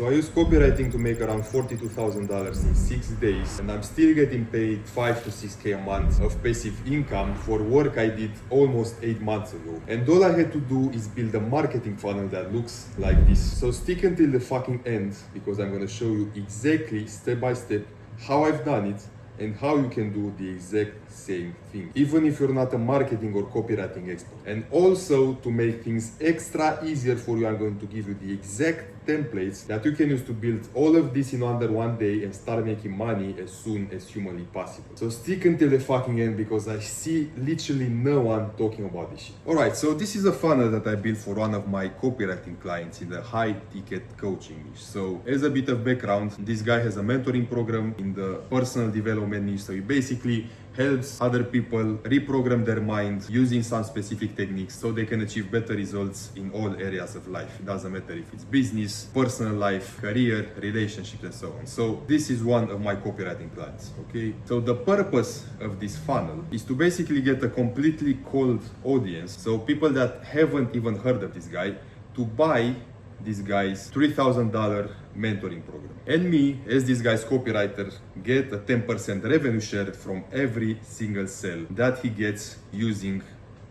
So I use copywriting to make around $42,000 in 6 days, and I'm still getting paid 5 to 6K a month of passive income for work I did almost 8 months ago. And all I had to do is build a marketing funnel that looks like this. So stick until the fucking end, because I'm gonna show you exactly step by step how I've done it and how you can do the exact same thing, even if you're not a marketing or copywriting expert. And also, to make things extra easier for you, I'm going to give you the exact templates that you can use to build all of this in under one day and start making money as soon as humanly possible. So stick until the fucking end, because I see literally no one talking about this shit. Alright, so this is a funnel that I built for one of my copywriting clients in the high ticket coaching niche. So as a bit of background, this guy has a mentoring program in the personal development niche. So he basically helps other people reprogram their mind using some specific techniques so they can achieve better results in all areas of life. It doesn't matter if it's business, personal life, career, relationships, and so on. So this is one of my copywriting clients, okay? So the purpose of this funnel is to basically get a completely cold audience, so people that haven't even heard of this guy, to buy this guy's $3,000 mentoring program. And me, as this guy's copywriter, get a 10% revenue share from every single sale that he gets using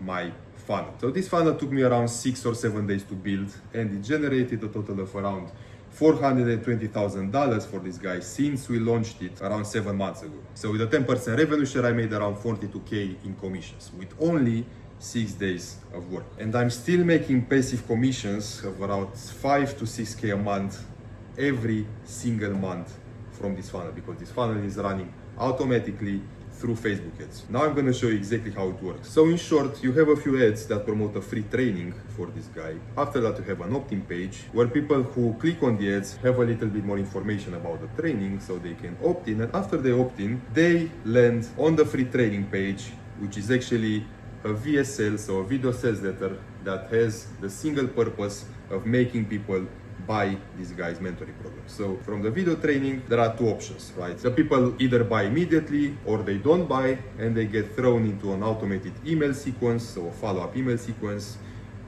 my funnel. So this funnel took me around 6 or 7 days to build, and it generated a total of around $420,000 for this guy since we launched it around 7 months ago. So with a 10% revenue share, I made around 42K in commissions with only 6 days of work. And I'm still making passive commissions of around 5 to 6K a month every single month from this funnel, because this funnel is running automatically through Facebook ads. Now I'm going to show you exactly how it works. So in short, you have a few ads that promote a free training for this guy. After that, you have an opt-in page where people who click on the ads have a little bit more information about the training, so they can opt in. And after they opt in, they land on the free training page, which is actually a VSL, so a video sales letter, that has the single purpose of making people buy this guy's mentoring program. So from the video training, there are two options, right? The people either buy immediately or they don't buy, and they get thrown into an automated email sequence, so a follow-up email sequence,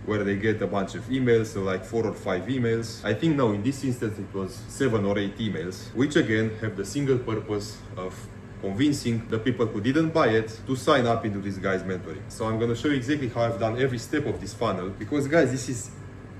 where they get a bunch of emails, so like 4 or 5 emails. I think now in this instance it was 7 or 8 emails, which again have the single purpose of convincing the people who didn't buy it to sign up into this guy's mentoring. So I'm gonna show you exactly how I've done every step of this funnel, because guys, this is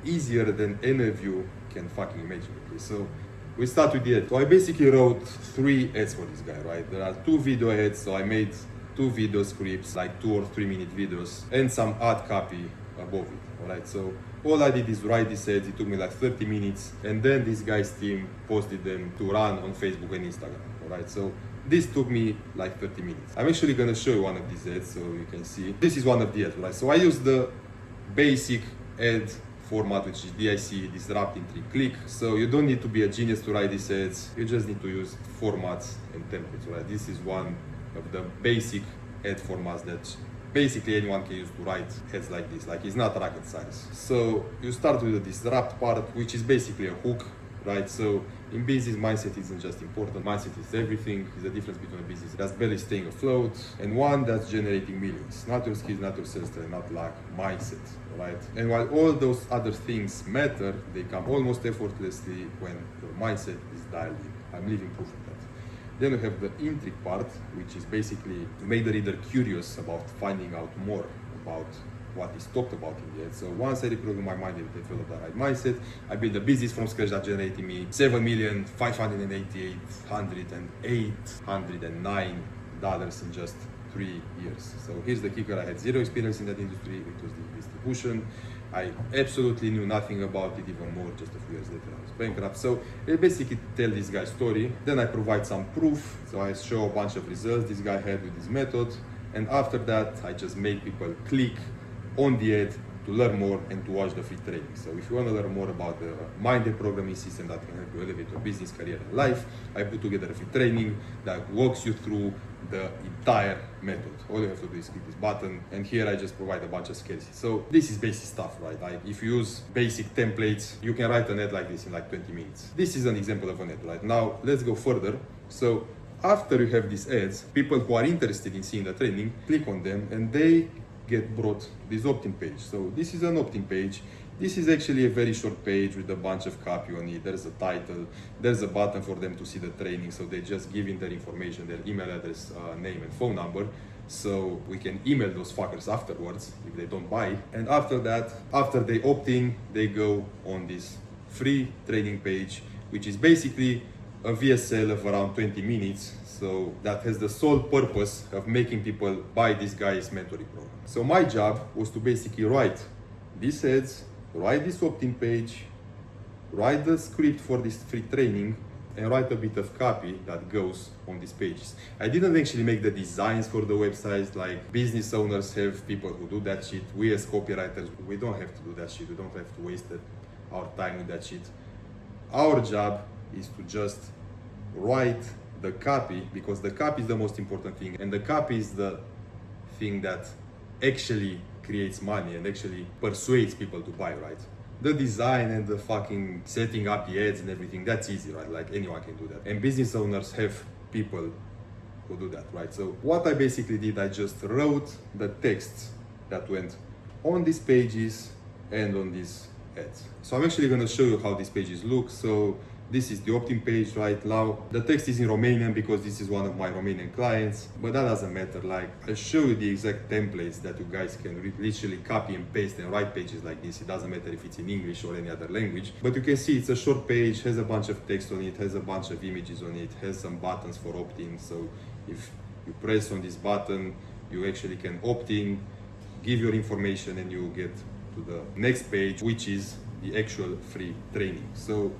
easier than any of you can fucking imagine. Okay, so we start with the ad. So I basically wrote 3 ads for this guy, right? There are 2 video ads, so I made 2 video scripts, like 2 or 3 minute videos, and some ad copy above it. Alright, so all I did is write these ads. It took me like 30 minutes, and then this guy's team posted them to run on Facebook and Instagram. Alright, so this took me like 30 minutes. I'm actually gonna show you one of these ads so you can see. This is one of the ads, right? So I use the basic ad format, which is DIC, disrupt in 3 click. So you don't need to be a genius to write these ads. You just need to use formats and templates, right? This is one of the basic ad formats that basically anyone can use to write ads like this. Like, it's not rocket science. So you start with the disrupt part, which is basically a hook, right? So in business, mindset isn't just important. Mindset is everything. It's the difference between a business that's barely staying afloat and one that's generating millions. Not your skills, not your sales strategy, not luck, mindset, right? And while all those other things matter, they come almost effortlessly when your mindset is dialed in. I'm living proof of that. Then we have the intrigue part, which is basically to make the reader curious about finding out more about what is talked about in the ad. So once I reprogram my mind and develop the right mindset, I build a business from scratch that generated me $7,588,809 in just 3 years. So here's the kicker: I had 0 experience in that industry. It was the distribution. I absolutely knew nothing about it, even more just a few years later I was bankrupt. So I basically tell this guy's story. Then I provide some proof. So I show a bunch of results this guy had with this method. And after that, I just make people click on the ad to learn more and to watch the free training. So if you want to learn more about the mind programming system that can help you elevate your business, career, and life, I put together a free training that walks you through the entire method. All you have to do is click this button, and here I just provide a bunch of skills. So this is basic stuff, right? Like, if you use basic templates, you can write an ad like this in like 20 minutes. This is an example of an ad, right? Now let's go further. So after you have these ads, people who are interested in seeing the training click on them, and they get brought this opt-in page. So this is an opt-in page. This is actually a very short page with a bunch of copy on it. There's a title, there's a button for them to see the training, so they just give in their information, their email address, name and phone number, so we can email those fuckers afterwards if they don't buy. And after that, after they opt in, they go on this free training page, which is basically a VSL of around 20 minutes. So that has the sole purpose of making people buy this guy's mentoring program. So my job was to basically write these ads, write this opt-in page, write the script for this free training, and write a bit of copy that goes on these pages. I didn't actually make the designs for the websites. Like, business owners have people who do that shit. We as copywriters, we don't have to do that shit. We don't have to waste our time with that shit. Our job is to just write the copy, because the copy is the most important thing, and the copy is the thing that actually creates money and actually persuades people to buy, right? The design and the fucking setting up the ads and everything, that's easy, right? Like, anyone can do that. And business owners have people who do that, right? So what I basically did, I just wrote the text that went on these pages and on these ads. So I'm actually gonna show you how these pages look. So this is the opt-in page right now. The text is in Romanian because this is one of my Romanian clients, but that doesn't matter. Like, I'll show you the exact templates that you guys can literally copy and paste and write pages like this. It doesn't matter if it's in English or any other language. But you can see it's a short page, has a bunch of text on it, has a bunch of images on it, has some buttons for opt-in. So if you press on this button, you actually can opt in, give your information, and you get to the next page, which is the actual free training. So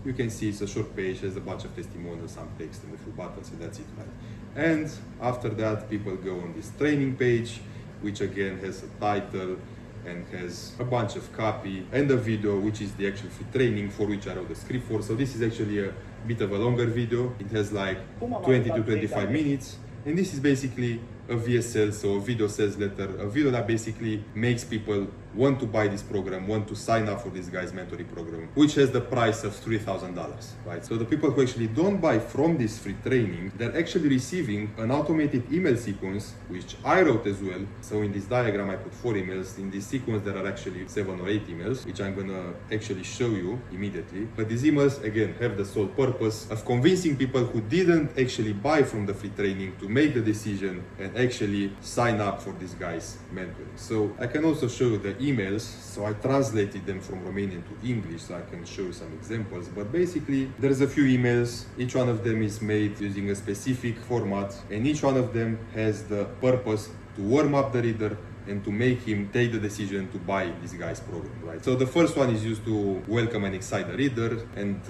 you can see it's a short page, has a bunch of testimonials, some text and a few buttons, and that's it, right? And after that, people go on this training page, which again has a title and has a bunch of copy and a video, which is the actual free training for which I wrote the script for. So this is actually a bit of a longer video. It has like 20 to 25 minutes. And this is basically a VSL, so a video sales letter, a video that basically makes people want to buy this program, want to sign up for this guy's mentoring program, which has the price of $3,000, right? So the people who actually don't buy from this free training, they're actually receiving an automated email sequence, which I wrote as well. So in this diagram, I put 4 emails. In this sequence, there are actually 7 or 8 emails, which I'm gonna actually show you immediately. But these emails, again, have the sole purpose of convincing people who didn't actually buy from the free training to make the decision and actually sign up for this guy's mentoring. So I can also show you the emails. So I translated them from Romanian to English, so I can show you some examples. But basically, there's a few emails. Each one of them is made using a specific format, and each one of them has the purpose to warm up the reader and to make him take the decision to buy this guy's program, right? So the first one is used to welcome and excite the reader, and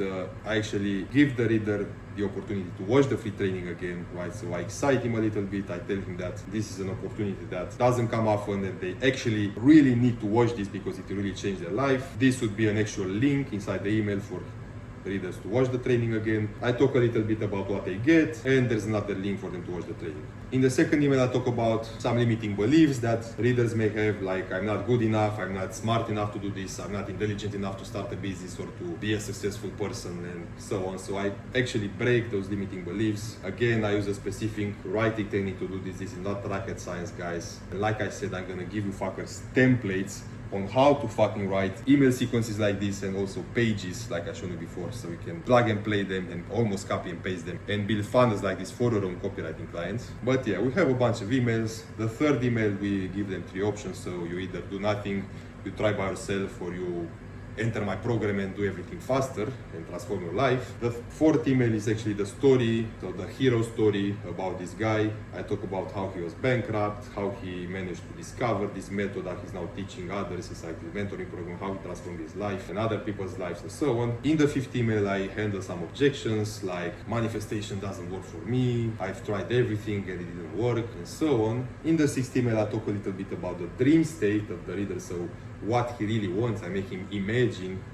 I actually give the reader the opportunity to watch the free training again, right? So I excite him a little bit. I tell him that this is an opportunity that doesn't come often, and they actually really need to watch this because it will really change their life. This would be an actual link inside the email for readers to watch the training again. I talk a little bit about what they get, and there's another link for them to watch the training. In the second email, I talk about some limiting beliefs that readers may have, like I'm not good enough, I'm not smart enough to do this, I'm not intelligent enough to start a business or to be a successful person, and so on. So I actually break those limiting beliefs. Again, I use a specific writing technique to do this. This is not rocket science, guys. And like I said, I'm gonna give you fuckers templates on how to fucking write email sequences like this, and also pages like I showed you before, so you can plug and play them and almost copy and paste them and build funnels like this for your own copywriting clients. But yeah, we have a bunch of emails. The third email, we give them 3 options. So you either do nothing, you try by yourself, or you enter my program and do everything faster and transform your life. The fourth email is actually the story, so the hero story about this guy. I talk about how he was bankrupt, how he managed to discover this method that he's now teaching others inside the mentoring program, how he transformed his life and other people's lives, and so on. In the fifth email, I handle some objections like manifestation doesn't work for me, I've tried everything and it didn't work, and so on. In the sixth email, I talk a little bit about the dream state of the reader, so what he really wants. I make him imagine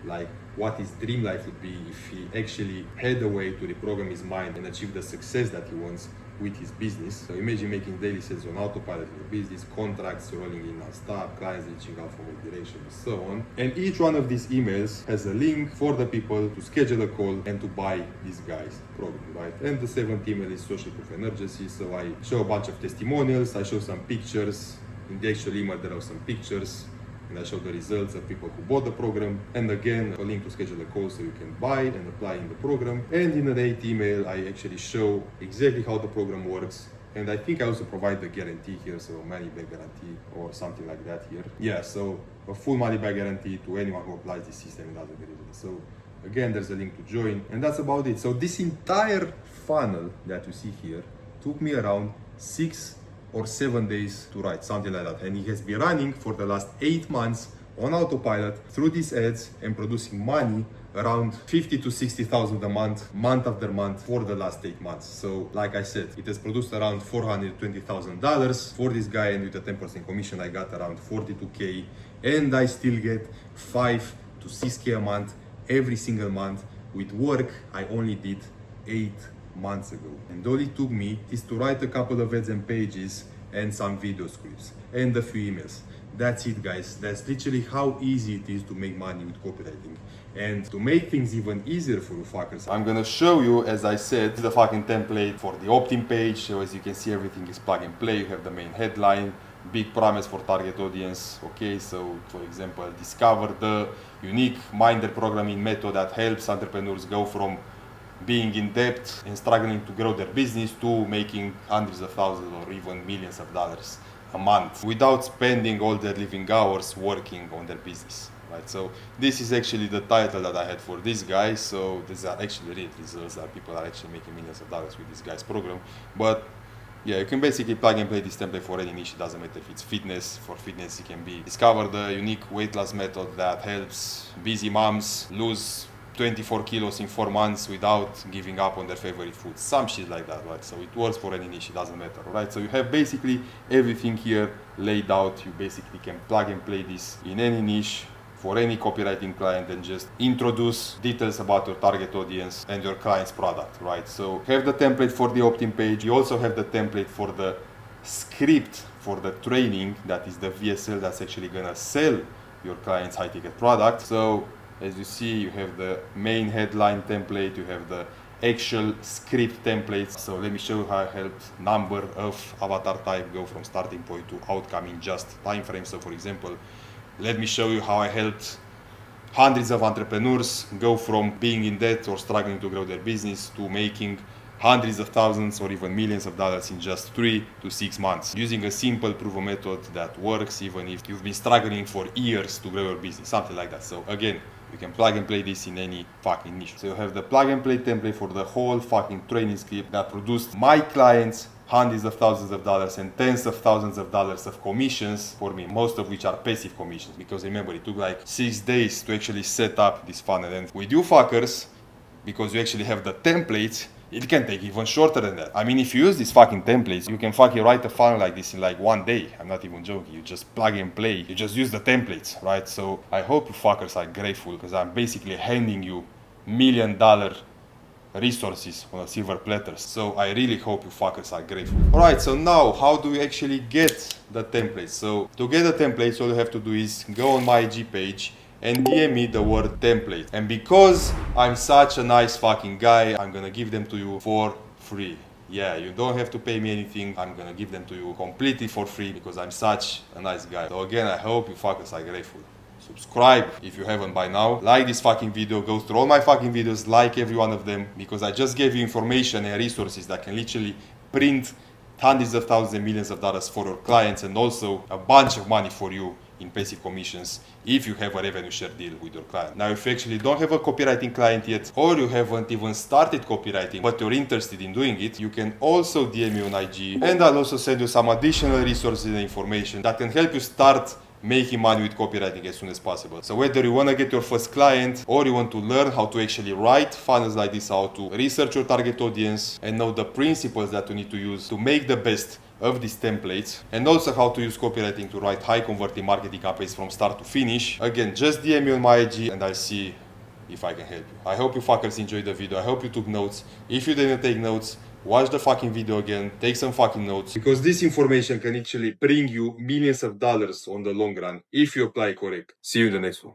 like what his dream life would be if he actually had a way to reprogram his mind and achieve the success that he wants with his business. So imagine making daily sales on autopilot in your business, contracts rolling in non-stop, clients reaching out from all directions, and so on. And each one of these emails has a link for the people to schedule a call and to buy this guy's program, right? And the seventh email is social proof and urgency. So I show a bunch of testimonials, I show some pictures. In the actual email, there are some pictures and I show the results of people who bought the program, and again a link to schedule a call so you can buy and apply in the program. And in an 8 email I actually show exactly how the program works, and I think I also provide the guarantee here, so money back guarantee or something like that here. Yeah, so a full money back guarantee to anyone who applies this system and doesn't believe it. So again, there's a link to join, and that's about it. So this entire funnel that you see here took me around 6 or 7 days to write, something like that. And it has been running for the last 8 months on autopilot through these ads and producing money around 50 to 60,000 a month, month after month for the last 8 months. So like I said, it has produced around $420,000 for this guy, and with a 10% commission, I got around 42K, and I still get 5 to 6K a month every single month. With work I only did 8 months ago, and all it took me is to write a couple of ads and pages and some video scripts and a few emails. That's it, guys. That's literally how easy it is to make money with copywriting. And to make things even easier for you fuckers, I'm gonna show you, as I said, the fucking template for the opt-in page. So as you can see, everything is plug and play. You have the main headline, big promise for target audience. Okay, so for example, discover the unique minder programming method that helps entrepreneurs go from being in debt and struggling to grow their business to making hundreds of thousands or even millions of dollars a month without spending all their living hours working on their business. Right, so this is actually the title that I had for this guy. So these are actually real results that people are actually making millions of dollars with this guy's program. But yeah, you can basically plug and play this template for any niche. It doesn't matter if it's fitness. For fitness, it can be discover the unique weight loss method that helps busy moms lose 24 kilos in 4 months without giving up on their favorite food. Some shit like that, right? So it works for any niche, it doesn't matter, right? So you have basically everything here laid out. You basically can plug and play this in any niche for any copywriting client and just introduce details about your target audience and your client's product, right? So you have the template for the opt-in page. You also have the template for the script for the training, that is the VSL that's actually gonna sell your client's high ticket product. So as you see, you have the main headline template, you have the actual script templates. So let me show you how I helped number of avatar type go from starting point to outcome in just time frame. So for example, let me show you how I helped hundreds of entrepreneurs go from being in debt or struggling to grow their business to making hundreds of thousands or even millions of dollars in just 3 to 6 months, using a simple proven method that works even if you've been struggling for years to grow your business, something like that. So again, you can plug and play this in any fucking niche. So you have the plug and play template for the whole fucking training script that produced my clients hundreds of thousands of dollars and tens of thousands of dollars of commissions for me, most of which are passive commissions, because remember, it took like 6 days to actually set up this funnel. And with you fuckers, because you actually have the templates, it can take even shorter than that. I mean, if you use these fucking templates, you can fucking write a funnel like this in like 1 day. I'm not even joking. You just plug and play. You just use the templates, right? So I hope you fuckers are grateful, because I'm basically handing you $1 million resources on a silver platter. So I really hope you fuckers are grateful. Alright, so now how do you actually get the templates? So to get the templates, all you have to do is go on my IG page and DM me the word template. And because I'm such a nice fucking guy, I'm gonna give them to you for free. Yeah, you don't have to pay me anything. I'm gonna give them to you completely for free because I'm such a nice guy. So again, I hope you fuckers are grateful. Subscribe if you haven't by now. Like this fucking video. Go through all my fucking videos. Like every one of them, because I just gave you information and resources that can literally print hundreds of thousands and millions of dollars for your clients, and also a bunch of money for you in passive commissions if you have a revenue share deal with your client. Now, if you actually don't have a copywriting client yet, or you haven't even started copywriting but you're interested in doing it, you can also DM me on IG, and I'll also send you some additional resources and information that can help you start making money with copywriting as soon as possible. So whether you want to get your first client, or you want to learn how to actually write funnels like this, how to research your target audience and know the principles that you need to use to make the best of these templates, and also how to use copywriting to write high converting marketing campaigns from start to finish, again, just DM me on my IG and I'll see if I can help you. I hope you fuckers enjoyed the video. I hope you took notes. If you didn't take notes, watch the fucking video again, take some fucking notes, because this information can actually bring you millions of dollars on the long run if you apply correct. See you in the next one.